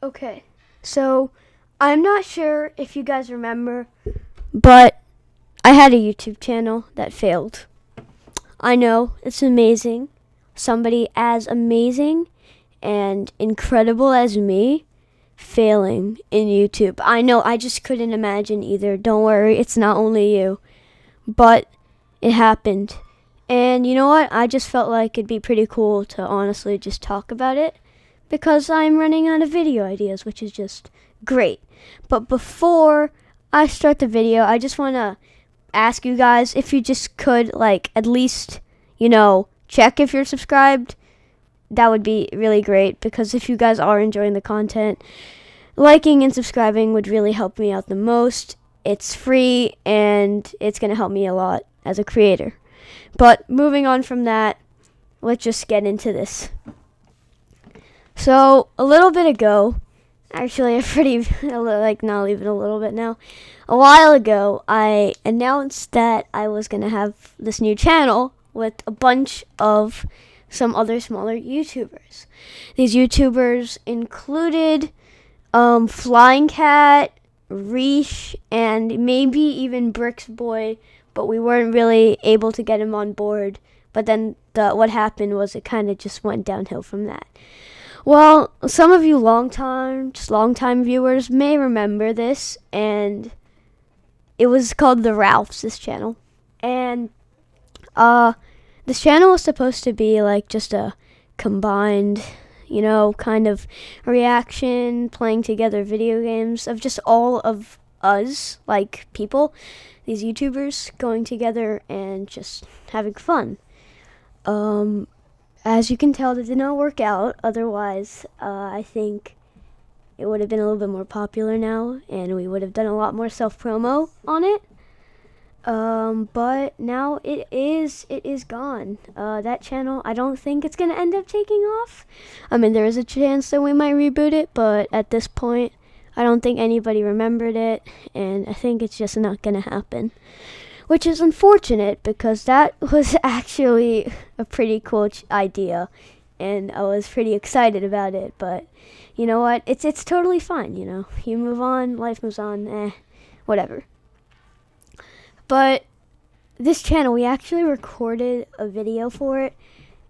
Okay, so I'm not sure if you guys remember, but I had a YouTube channel that failed. I know, it's amazing. Somebody as amazing and incredible as me failing in YouTube. I know, I just couldn't imagine either. Don't worry, it's not only you. But it happened. And you know what? I just felt like it'd be pretty cool to honestly just talk about it because I'm running out of video ideas, which is just great. But before I start the video, I just want to ask you guys if you just could, like, at least, check if you're subscribed. That would be really great because if you guys are enjoying the content, liking and subscribing would really help me out the most. It's free and it's going to help me a lot as a creator. But moving on from that, let's just get into this. So, a little bit ago, actually not even a little bit now, a while ago, I announced that I was going to have this new channel with a bunch of some other smaller YouTubers. These YouTubers included Flying Cat, Reesh, and maybe even Bricks Boy, but we weren't really able to get him on board. But then what happened was it kind of just went downhill from that. Well, some of you long-time viewers may remember this, and it was called The Ralphs, this channel. And this channel was supposed to be like just a combined, kind of reaction, playing together video games of just all of us, like people, these YouTubers going together and just having fun. As you can tell, that did not work out. Otherwise, I think it would have been a little bit more popular now, and we would have done a lot more self-promo on it. But now it is gone. That channel, I don't think it's gonna end up taking off. I mean, there is a chance that we might reboot it, but at this point, I don't think anybody remembered it, and I think it's just not gonna happen. Which is unfortunate, because that was actually a pretty cool idea, and I was pretty excited about it, but you know what? It's totally fine, You move on, life moves on, whatever. But this channel, we actually recorded a video for it,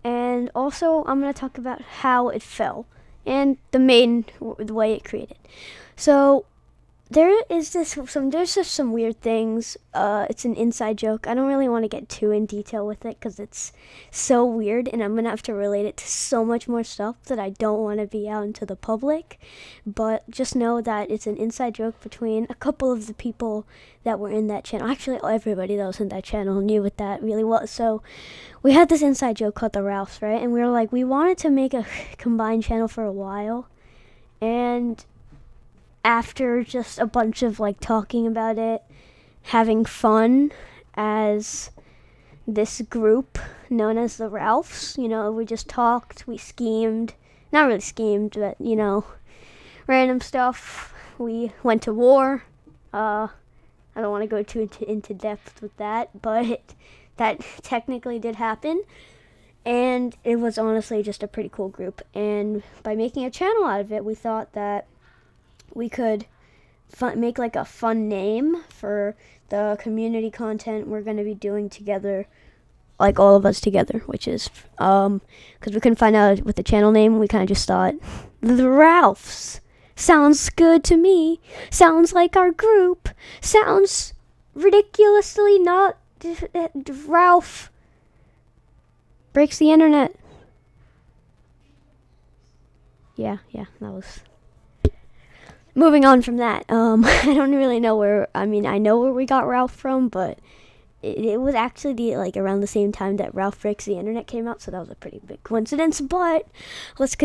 and also I'm going to talk about how it fell and the way it created. So there's just some weird things. It's an inside joke. I don't really want to get too in detail with it because it's so weird, and I'm going to have to relate it to so much more stuff that I don't want to be out into the public. But just know that it's an inside joke between a couple of the people that were in that channel. Actually, everybody that was in that channel knew what that really was. So we had this inside joke called The Ralphs, right? And we were like, we wanted to make a combined channel for a while, and after just a bunch of talking about it, having fun as this group known as the Ralphs, we just talked, we schemed, not really schemed, but random stuff. We went to war. I don't want to go too into depth with that, but that technically did happen. And it was honestly just a pretty cool group. And by making a channel out of it, we thought that we could make a fun name for the community content we're going to be doing together, like all of us together, which is because we couldn't find out with the channel name. We kind of just thought The Ralphs sounds good to me, sounds like our group, sounds ridiculously not Ralph breaks the internet. Yeah, that was. Moving on from that, I don't really know I know where we got Ralph from, but it was actually around the same time that Ralph Breaks the Internet came out, so that was a pretty big coincidence. But let's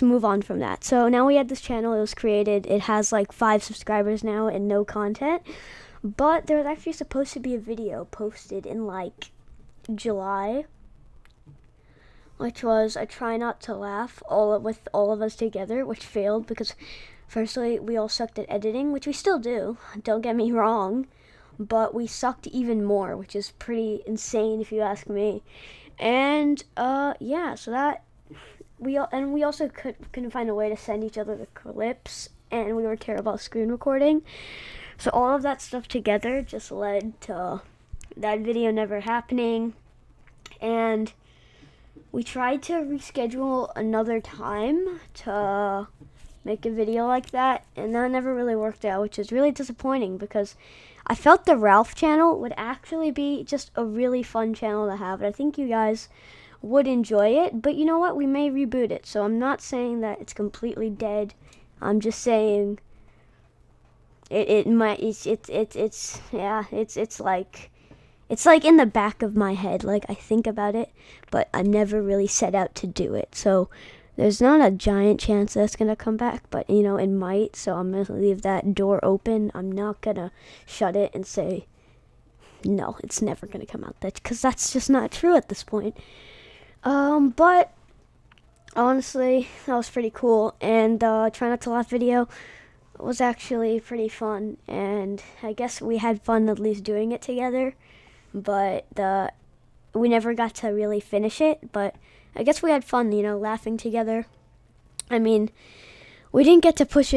move on from that. So now we had this channel, it was created, it has 5 subscribers now and no content, but there was actually supposed to be a video posted in July, which was a Try Not to Laugh with all of us together, which failed because firstly, we all sucked at editing, which we still do, don't get me wrong, but we sucked even more, which is pretty insane if you ask me. And, so we also couldn't find a way to send each other the clips, and we were terrible at screen recording. So all of that stuff together just led to that video never happening, and we tried to reschedule another time to make a video like that, and that never really worked out, which is really disappointing because I felt the Ralph channel would actually be just a really fun channel to have, and I think you guys would enjoy it. But you know what? We may reboot it, so I'm not saying that it's completely dead. I'm just saying it might. It's like in the back of my head. Like, I think about it, but I never really set out to do it. So there's not a giant chance that it's going to come back, but, you know, it might. So I'm going to leave that door open. I'm not going to shut it and say, no, it's never going to come out. Because that's just not true at this point. But honestly, that was pretty cool. And Try Not to Laugh video was actually pretty fun. And I guess we had fun at least doing it together. But we never got to really finish it. But I guess we had fun, you know, laughing together. I mean, we didn't get to post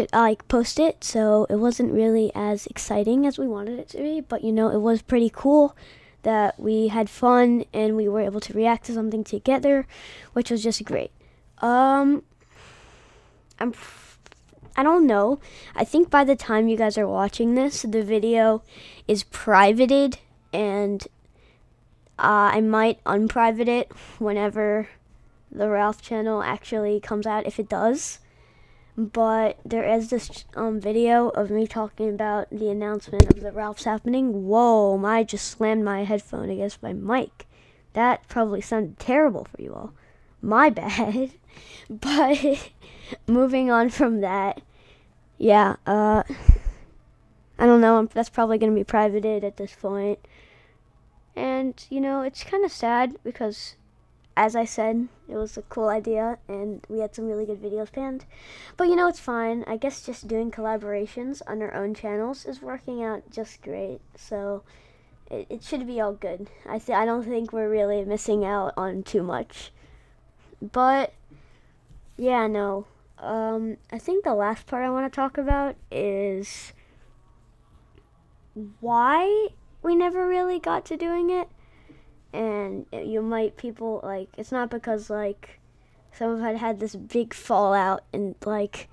it, so it wasn't really as exciting as we wanted it to be. But, you know, it was pretty cool that we had fun and we were able to react to something together, which was just great. I don't know. I think by the time you guys are watching this, the video is privated, and I might unprivate it whenever the Ralph channel actually comes out, if it does. But there is this video of me talking about the announcement of the Ralph's happening. Whoa, I just slammed my headphone against my mic. That probably sounded terrible for you all. My bad. But moving on from that, yeah, I don't know, that's probably going to be privated at this point. And, you know, it's kind of sad because, as I said, it was a cool idea, and we had some really good videos planned. But, you know, it's fine. I guess just doing collaborations on our own channels is working out just great. So, it should be all good. I don't think we're really missing out on too much. But, yeah, no. I think the last part I want to talk about is why we never really got to doing it. And people, like, it's not because, like, some of us had this big fallout and, like,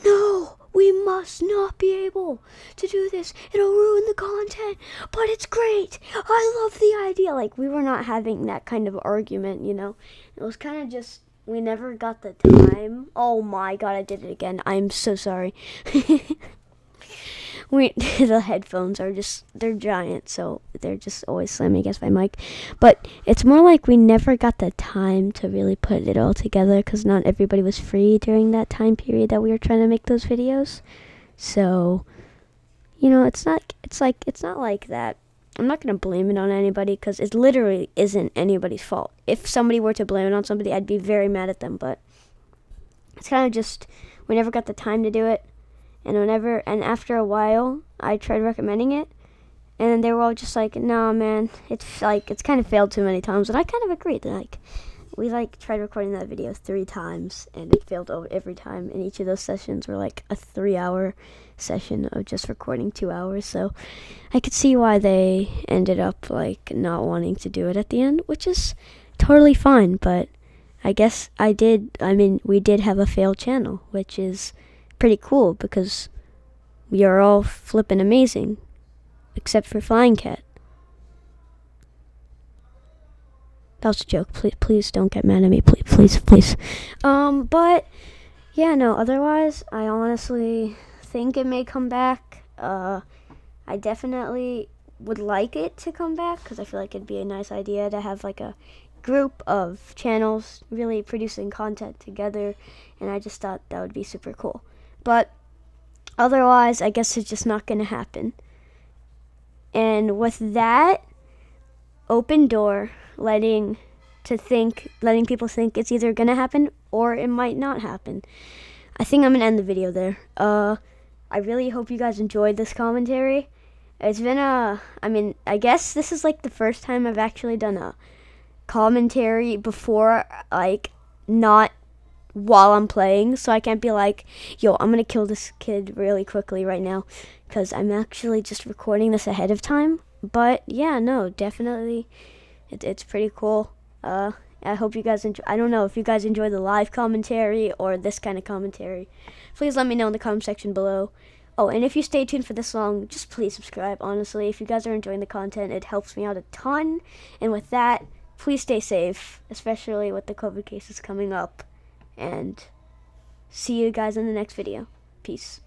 no, we must not be able to do this. It'll ruin the content, but it's great. I love the idea. Like, we were not having that kind of argument, you know. It was kind of just, we never got the time. Oh my god, I did it again. I'm so sorry. The headphones are they're giant, so they're just always slamming against my mic. But it's more like we never got the time to really put it all together because not everybody was free during that time period that we were trying to make those videos. So, you know, it's not like that. I'm not going to blame it on anybody because it literally isn't anybody's fault. If somebody were to blame it on somebody, I'd be very mad at them, but it's kind of just we never got the time to do it. And after a while, I tried recommending it, and they were all just like, "Nah, man, it's kind of failed too many times." And I kind of agreed. We tried recording that video 3 times, and it failed every time. And each of those sessions were like a 3-hour session of just recording 2 hours. So I could see why they ended up like not wanting to do it at the end, which is totally fine. But I guess we did have a failed channel, which is pretty cool because we are all flippin' amazing, except for Flying Cat. That was a joke. Please don't get mad at me. Please. But yeah, no. Otherwise, I honestly think it may come back. I definitely would like it to come back because I feel like it'd be a nice idea to have like a group of channels really producing content together, and I just thought that would be super cool. But otherwise, I guess it's just not going to happen. And with that open door, letting people think it's either going to happen or it might not happen, I think I'm going to end the video there. I really hope you guys enjoyed this commentary. It's been I guess this is like the first time I've actually done a commentary before, like, not while I'm playing, so I can't be like, yo, I'm gonna kill this kid really quickly right now, because I'm actually just recording this ahead of time. But yeah, no, definitely, it's pretty cool. I hope you guys enjoy. I don't know if you guys enjoy the live commentary or this kind of commentary. Please let me know in the comment section below. Oh, and if you stay tuned for this long, just please subscribe. Honestly, if you guys are enjoying the content, it helps me out a ton. And with that, please stay safe, especially with the COVID cases coming up. And see you guys in the next video. Peace.